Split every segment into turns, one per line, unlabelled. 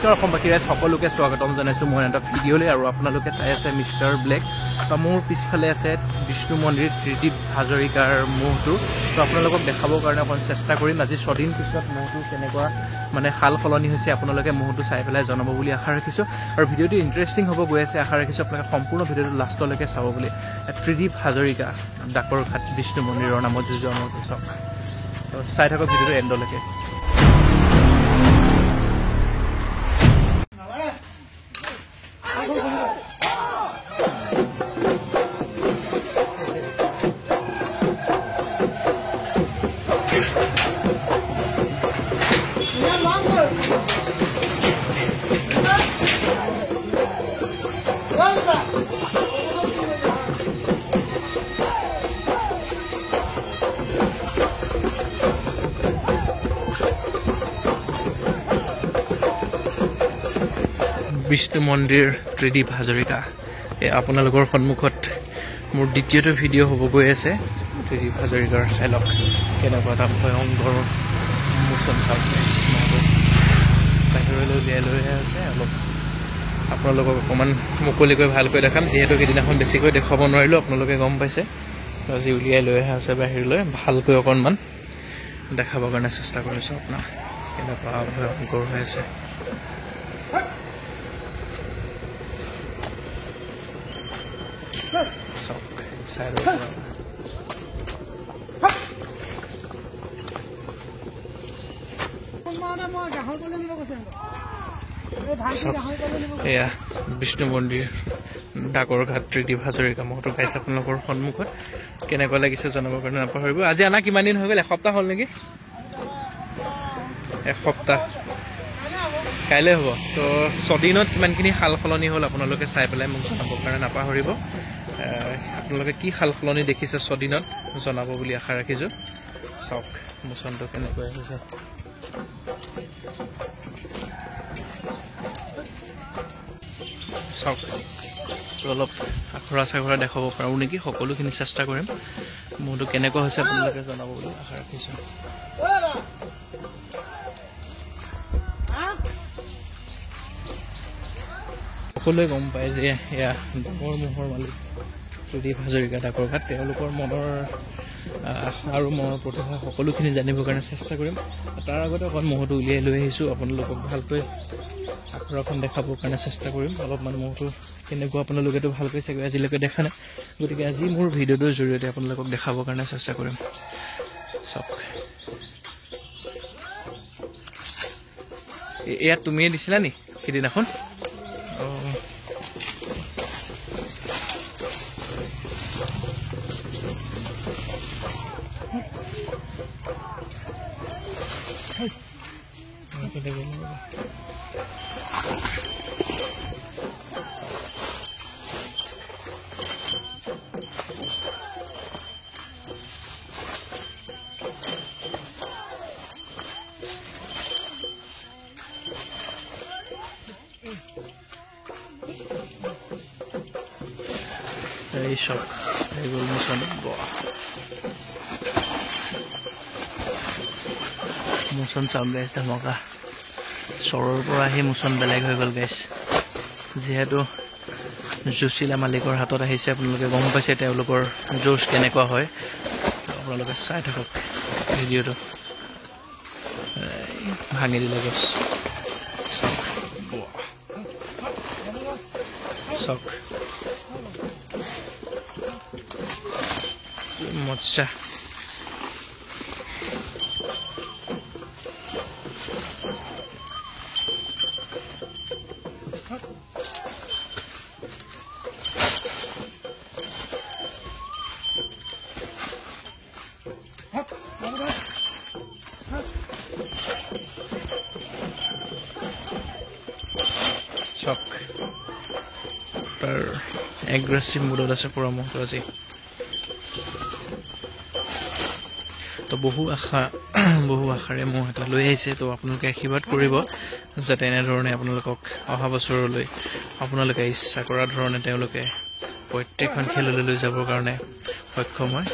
নমস্কাৰ অসমবাসী ৰাইজ সকলোকে স্বাগতম জনাইছোঁ মই এটা ভিডিঅ'লৈ আৰু আপোনালোকে চাই আছে মিষ্টাৰ ব্লেক তো মোৰ পিছফালে আছে বিষ্ণু মন্দিৰ ত্ৰিদীপ হাজৰিকাৰ মহটো তো আপোনালোকক দেখাবৰ কাৰণে অকণ চেষ্টা কৰিম আজি 6 দিন পিছত মহটো কেনেকুৱা মানে হাল সলনি হৈছে আপোনালোকে মহটো চাই পেলাই জনাব বুলি আশা ৰাখিছোঁ আৰু ভিডিঅ'টো ইণ্টাৰেষ্টিং হ'ব গৈ আছে আশা ৰাখিছোঁ আপোনালোকে সম্পূৰ্ণ ভিডিঅ'টো লাষ্টলৈকে চাব বুলি ত্ৰিদীপ হাজৰিকা ডাকৰঘাট বিষ্ণু মন্দিৰৰ নামত জন্ম চাওক তো চাই থাকক ভিডিঅ'টো এণ্ডলৈকে বিষ্ণু মন্দিৰ ত্ৰিদীপ হাজৰিকা আপোনালোকৰ সন্মুখত মোৰ দ্বিতীয়টো ভিডিঅ' হ'ব গৈ আছে ত্ৰিদীপ হাজৰিকাৰ চাইলক কেনেকুৱা এটা ভয়ংকৰ মোচন চাওক বাহিৰলৈ উলিয়াই লৈ আছে অলপ আপোনালোকক অকণমান মুকলিকৈ ভালকৈ দেখাম যিহেতু সেইদিনাখন বেছিকৈ দেখুৱাব নোৱাৰিলোঁ আপোনালোকে গম পাইছে আজি উলিয়াই লৈ অহা আছে বাহিৰলৈ ভালকৈ অকণমান দেখাবৰ কাৰণে চেষ্টা কৰিছোঁ আপোনাক কেনেকুৱা ভয়ংকৰ হৈ আছে এয়া বিষ্ণু মন্দিৰ ডাকৰঘাট ত্ৰিদীপ হাজৰিকা মহটো গাইছে আপোনালোকৰ সন্মুখত কেনেকুৱা লাগিছে জনাবৰ কাৰণে নাপাহৰিব আজি আনা কিমান দিন হৈ গ'ল এসপ্তাহ হ'ল নেকি এসপ্তাহ কাইলৈ হ'ব তো 6 দিনত কিমানখিনি সাল সলনি হ'ল আপোনালোকে চাই পেলাই মোক জনাবৰ কাৰণে নাপাহৰিব আপোনালোকে কি সাল সলনি দেখিছে 6 দিনত জনাব বুলি আশা ৰাখিছোঁ চাওক মোচনটো কেনেকৈ হৈছে চাওক অলপ আখৰা চাখৰা দেখাব পাৰোঁ নেকি সকলোখিনি চেষ্টা কৰিম মোৰটো কেনেকুৱা হৈছে আপোনালোকে জনাব বুলি আশা ৰাখিছোঁ সকলোৱে গম পায় যে এয়া ডাঙৰ মহৰ মালিক ত্ৰিদীপ হাজৰিকা ডাকৰঘাট তেওঁলোকৰ মনৰ আশা আৰু মনৰ প্ৰতিভা সকলোখিনি জানিবৰ কাৰণে চেষ্টা কৰিম তাৰ আগতে অকণ মহটো উলিয়াই লৈ আহিছোঁ আপোনালোকক ভালকৈ আখৰাখন দেখাবৰ কাৰণে চেষ্টা কৰিম অলপমান মহটো কেনেকুৱা আপোনালোকেতো ভালকৈ চাগৈ আজিলৈকে দেখা নাই গতিকে আজি মোৰ ভিডিঅ'টোৰ জৰিয়তে আপোনালোকক দেখাবৰ কাৰণে চেষ্টা কৰিম চাওক এয়া তুমিয়ে দিছিলা নি সেইদিনাখন এই সব এইগুলো মোচন মোচন চাউল গাইছ ধমকা চৰৰ পৰা আহি মোচন বেলেগ হৈ গ'ল গাইছ যিহেতু জুচিলা মালিকৰ হাতত আহিছে আপোনালোকে গম পাইছে তেওঁলোকৰ জোচ কেনেকুৱা হয় আপোনালোকে চাই থাকক ভিডিঅ'টো ভাঙি দিলে গছ চাওক মজা চক তাৰ এগ্ৰেছিভ মুডত আছে পুৰা মহটো আজি তো বহু আশাৰে মহ এটা লৈ আহিছে তো আপোনালোকে আশীৰ্বাদ কৰিব যাতে এনেধৰণে আপোনালোকক অহা বছৰলৈ আপোনালোকে ইচ্ছা কৰা ধৰণে তেওঁলোকে প্ৰত্যেকখন খেললৈ লৈ যাবৰ কাৰণে সক্ষম হয়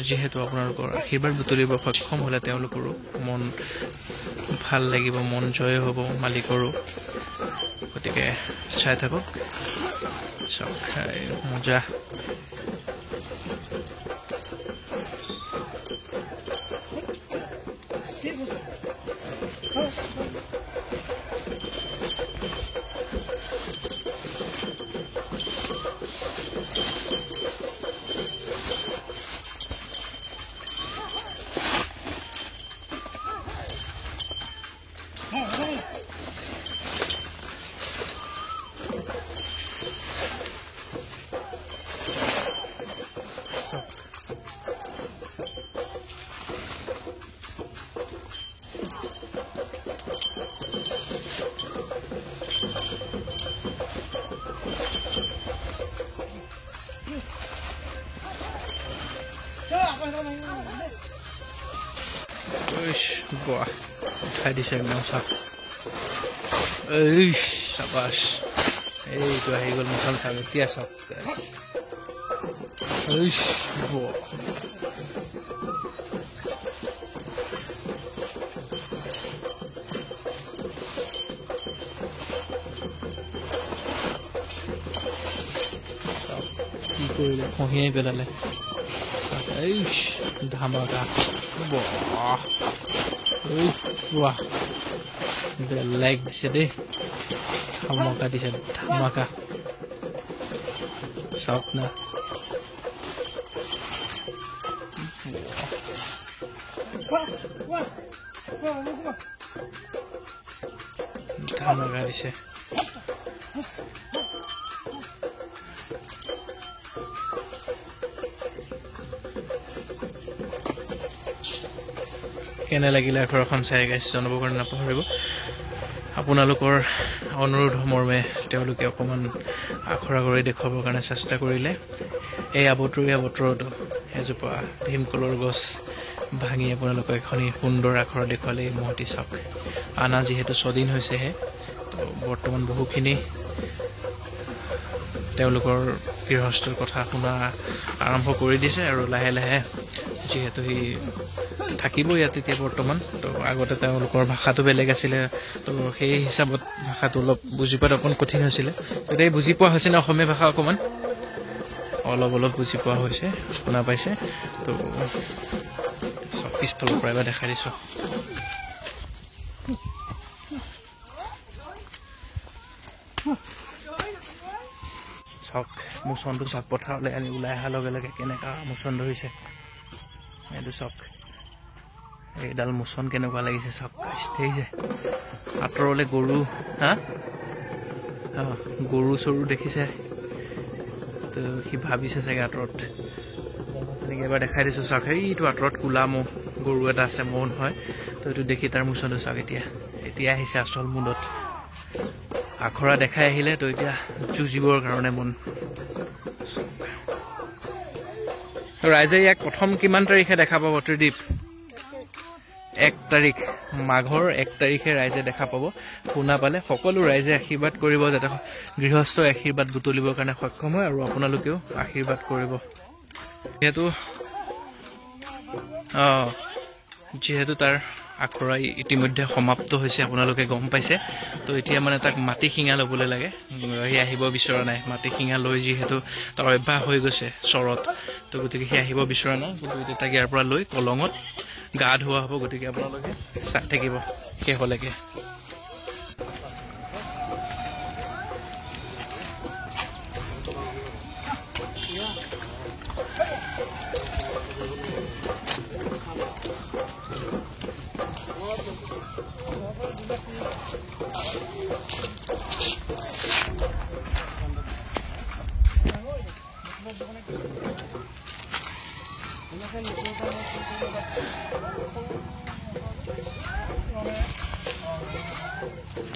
যিহেতু আপোনালোকৰ আশীৰ্বাদ বুটলিব সক্ষম হ'লে তেওঁলোকৰো মন ভাল লাগিব, মন জয় হ'ব মালিকৰো। গতিকে চাই থাকক, চাওক মজা। Boah, uঠাই দিছে একদম চাওক। চাবাছ, এইটো আহি গ'ল মুখন চাওক। এতিয়া চাওক কি কৰিলে, খহিয়াই পেলালে। ধামাকা, বাহ বেলেগ দিছে দেই, ধামাকা দিছে, ধামাকা চাওক না। ধামাকা দিছে। কেনে লাগিলে আখৰাখন চাই গাইছে জনাব কাৰণে নাপাহৰিব। আপোনালোকৰ অনুৰোধ মৰ্মে তেওঁলোকে অকণমান আখৰা কৰি দেখুৱাবৰ কাৰণে চেষ্টা কৰিলে। এই আবতৰীয়া বতৰতো এজোপা ভীমকলৰ গছ ভাঙি আপোনালোকক এখনি সুন্দৰ আখৰা দেখুৱালে এই মহতি চাওক। আনা যিহেতু 6 দিন হৈছেহে, তো বৰ্তমান বহুখিনি তেওঁলোকৰ গৃহস্থৰ কথা শুনা আৰম্ভ কৰি দিছে আৰু লাহে লাহে যিহেতু সি থাকিব ইয়াত এতিয়া বৰ্তমান। তো আগতে তেওঁলোকৰ ভাষাটো বেলেগ আছিলে, তো সেই হিচাপত ভাষাটো অলপ বুজি পোৱাত অকণ কঠিন হৈছিলে। তেতিয়া বুজি পোৱা হৈছে নে অসমীয়া ভাষা অকণমান অলপ বুজি পোৱা হৈছে, শুনা পাইছে। তো পিছফালৰ পৰা এবাৰ দেখাই দিছোঁ। চাওক মোচনটো চাওক, পথাৰলৈ আনি ওলাই অহাৰ লগে লগে কেনেকুৱা মোচন ধৰিছে। এইটো চাওক, এইডাল মোচন কেনেকুৱা লাগিছে চাওক। দেখিছে আঁতৰলৈ গৰু, গৰু চৰু দেখিছে। তো সি ভাবিছে চাগে আঁতৰত, তেনেকৈ এবাৰ দেখাই দিছোঁ চাওক। সেইটো আঁতৰত কোলা গৰু এটা আছে, ম'হ নহয়। তো এইটো দেখি তাৰ মোচনটো চাওক। এতিয়া আহিছে আচল মুডত। আখৰা দেখাই আহিলে, তো এতিয়া যুঁজিবৰ কাৰণে মন। তো ৰাইজে ইয়াক প্ৰথম কিমান তাৰিখে দেখা পাব ত্ৰিদীপ? 1 তাৰিখ, মাঘৰ 1 তাৰিখে ৰাইজে দেখা পাব। শুনা পালে সকলো ৰাইজে আশীৰ্বাদ কৰিব যাতে গৃহস্থই আশীৰ্বাদ বুটলিবৰ কাৰণে সক্ষম হয়, আৰু আপোনালোকেও আশীৰ্বাদ কৰিব। যিহেতু তাৰ আখৰা ইতিমধ্যে সমাপ্ত হৈছে, আপোনালোকে গম পাইছে। তো এতিয়া মানে তাক মাটি শিঙা ল'বলৈ লাগে। সি আহিব বিচৰা নাই মাটি শিঙা লৈ, যিহেতু তাৰ অভ্যাস হৈ গৈছে চৰত। তো গতিকে সি আহিব বিচৰা নাই, কিন্তু এতিয়া তাক ইয়াৰ পৰা লৈ কলঙত গা ধোৱা হ'ব। গতিকে আপোনালোকে চাই থাকিব শেষলৈকে।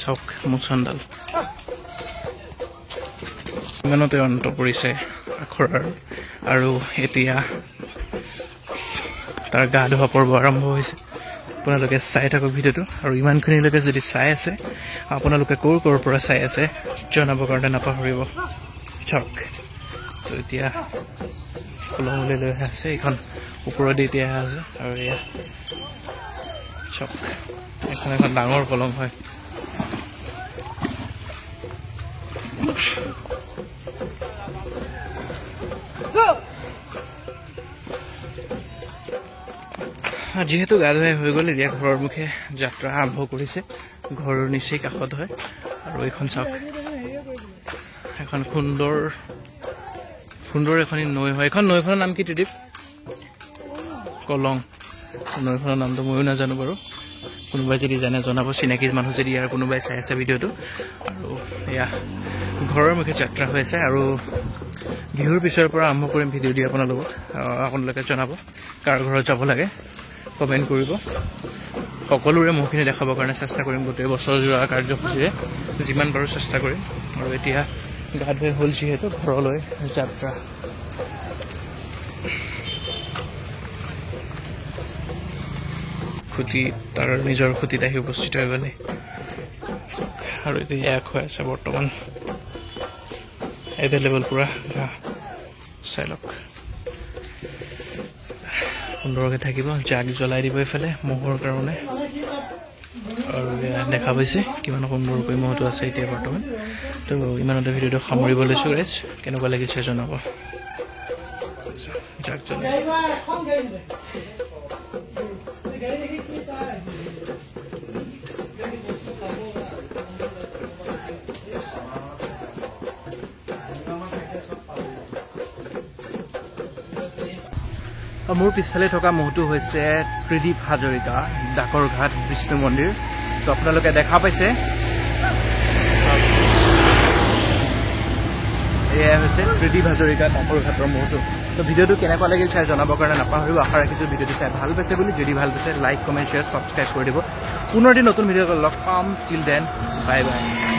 চাওক মোচনডাল ইমানতে অন্ত পৰিছে আখৰাৰ, আৰু এতিয়া তাৰ গা ধোৱা পৰ্ব আৰম্ভ হৈছে। আপোনালোকে চাই থাকক ভিডিঅ'টো, আৰু ইমানখিনিলৈকে যদি চাই আছে, আপোনালোকে ক'ৰ পৰা চাই আছে জনাবৰ কাৰণে নাপাহৰিব। চাওক তো এতিয়া কলমলৈ লৈ আছে, এইখন ওপৰেদি এতিয়া আছে আৰু এয়া চক এখন এখন ডাঙৰ কলং হয় যিহেতু গা ধুৱাই হৈ গ'ল এতিয়া ঘৰৰ মুখে যাত্ৰা আৰম্ভ কৰিছে ঘৰৰ নিচেই কাষত হয় আৰু এইখন চাওক এখন সুন্দৰ এখন নৈ হয় এইখন নৈখনৰ নাম কি ত্ৰিদীপ কলং নৈখনৰ নামটো ময়ো নাজানো বাৰু কোনোবাই যদি জানে জনাব চিনাকি মানুহ যদি ইয়াৰ কোনোবাই চাই আছে ভিডিঅ'টো আৰু এয়া ঘৰৰ মুখে যাত্ৰা হৈ আছে আৰু বিহুৰ পিছৰ পৰা আৰম্ভ কৰিম ভিডিঅ' দি আপোনালোকে জনাব কাৰ ঘৰত যাব লাগে কমেণ্ট কৰিব সকলোৰে মুখখিনি দেখাবৰ কাৰণে চেষ্টা কৰিম গোটেই বছৰজোৰা কাৰ্যসূচীৰে যিমান পাৰোঁ চেষ্টা কৰিম আৰু এতিয়া গা ধুই হ'ল যিহেতু ঘৰলৈ যাত্ৰা খুঁটি তাৰ নিজৰ খুঁটিত আহি উপস্থিত হৈ গ'লে আৰু এতিয়া এক হৈ আছে বৰ্তমান এভেইলেবল পূৰা চাই লওক সুন্দৰকৈ থাকিব জাক জ্বলাই দিব এইফালে মহৰ কাৰণে আৰু দেখা পাইছে কিমান সুন্দৰকৈ মহটো আছে এতিয়া বৰ্তমান তো ইমানতে ভিডিঅ'টো সামৰিব লৈছোঁ গাইজ কেনেকুৱা লাগিছে জনাব জাক জ্বলাই মোৰ পিছফালে থকা মহটো হৈছে ত্ৰিদীপ হাজৰিকা ডাকৰঘাট বিষ্ণু মন্দিৰ তো আপোনালোকে দেখা পাইছে এয়াই হৈছে ত্ৰিদীপ হাজৰিকা ডাকৰঘাটৰ মহটো তো ভিডিঅ'টো কেনেকুৱা লাগিল চাই জনাবৰ কাৰণে নাপাহৰিব আশা ৰাখিছোঁ ভিডিঅ'টো চাই ভাল পাইছে বুলি যদি ভাল পাইছে লাইক কমেণ্ট শ্বেয়াৰ ছাবস্ক্ৰাইব কৰি দিব পুনৰ এদিন নতুন ভিডিঅ'ত লগ পাম টিল দেন বাই বাই